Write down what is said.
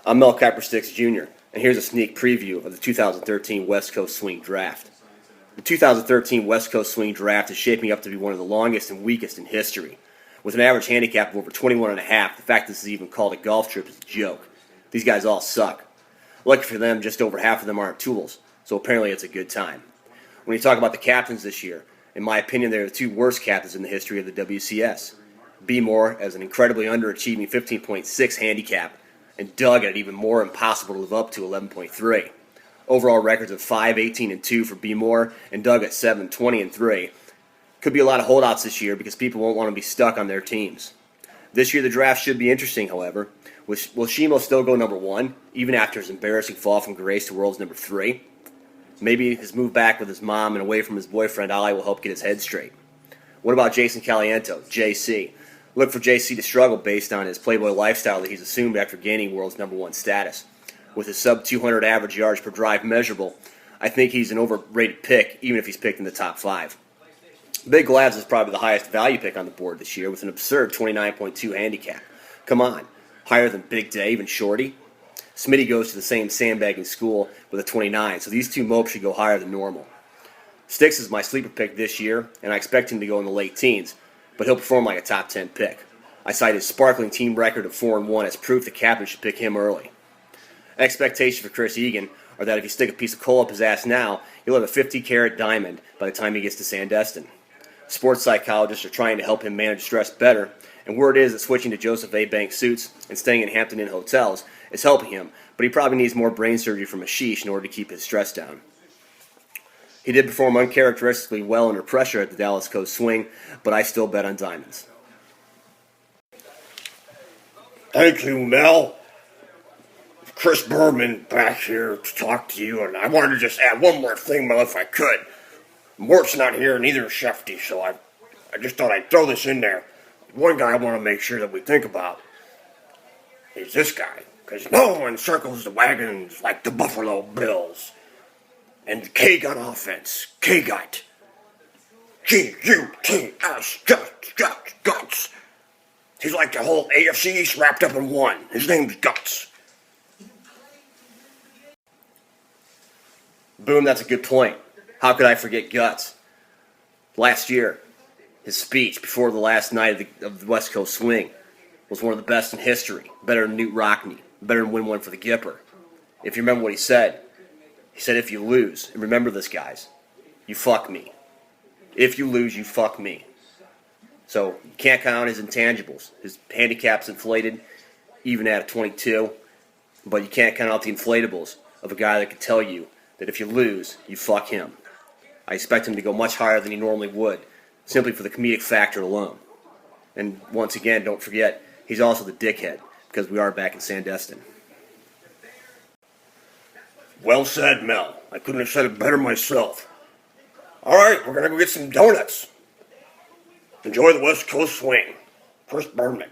I'm Mel Kuiper Jr., and here's a sneak preview of the 2013 West Coast Swing Draft. The 2013 West Coast Swing Draft is shaping up to be one of the longest and weakest in history. With an average handicap of over 21.5, the fact this is even called a golf trip is a joke. These guys all suck. Lucky for them, just over half of them aren't tools, so apparently it's a good time. When you talk about the captains this year, in my opinion, they're the two worst captains in the history of the WCS. B. Moore as an incredibly underachieving 15.6 handicap, and Doug at an even more impossible to live up to 11.3. Overall records of 5-18-2 for B. Moore, and Doug at 7-20-3. Could be a lot of holdouts this year because people won't want to be stuck on their teams. This year the draft should be interesting, however. Will Shimo still go number 1, even after his embarrassing fall from grace to world's number 3? Maybe his move back with his mom and away from his boyfriend Ali will help get his head straight. What about Jason Caliento, JC? Look for JC to struggle based on his playboy lifestyle that he's assumed after gaining world's number 1 status. With his sub-200 average yards per drive measurable, I think he's an overrated pick, even if he's picked in the top 5. Big Labs is probably the highest value pick on the board this year with an absurd 29.2 handicap. Come on, higher than Big Dave and Shorty? Smitty goes to the same sandbagging school with a 29, so these two mopes should go higher than normal. Sticks is my sleeper pick this year, and I expect him to go in the late teens, but he'll perform like a top 10 pick. I cite his sparkling team record of 4-1 as proof the captain should pick him early. Expectations for Chris Egan are that if you stick a piece of coal up his ass now, he'll have a 50-carat diamond by the time he gets to Sandestin. Sports psychologists are trying to help him manage stress better, and word is that switching to Joseph A. Bank suits and staying in Hampton Inn hotels is helping him, but he probably needs more brain surgery from Ashish in order to keep his stress down. He did perform uncharacteristically well under pressure at the Dallas Coast Swing, but I still bet on diamonds. Thank you, Mel. Chris Berman back here to talk to you, and I wanted to just add one more thing, Mel, if I could. Mort's not here, neither is Shefty, so I just thought I'd throw this in there. One guy I want to make sure that we think about is this guy, because no one circles the wagons like the Buffalo Bills. And the K-Gut offense, K-Gut. G-U-T-S, Guts. He's like the whole AFC East wrapped up in one. His name's Guts. Boom, that's a good point. How could I forget Guts? Last year, his speech before the last night of the West Coast Swing was one of the best in history. Better than Newt Rockne. Better than win one for the Gipper. If you remember what he said if you lose, and remember this, guys, you fuck me. If you lose, you fuck me. So you can't count on his intangibles. His handicap's inflated, even at a 22, but you can't count out the inflatables of a guy that can tell you that if you lose, you fuck him. I expect him to go much higher than he normally would, simply for the comedic factor alone. And once again, don't forget, he's also the dickhead, because we are back in Sandestin. Well said, Mel. I couldn't have said it better myself. All right, we're going to go get some donuts. Enjoy the West Coast Swing. Chris Berman.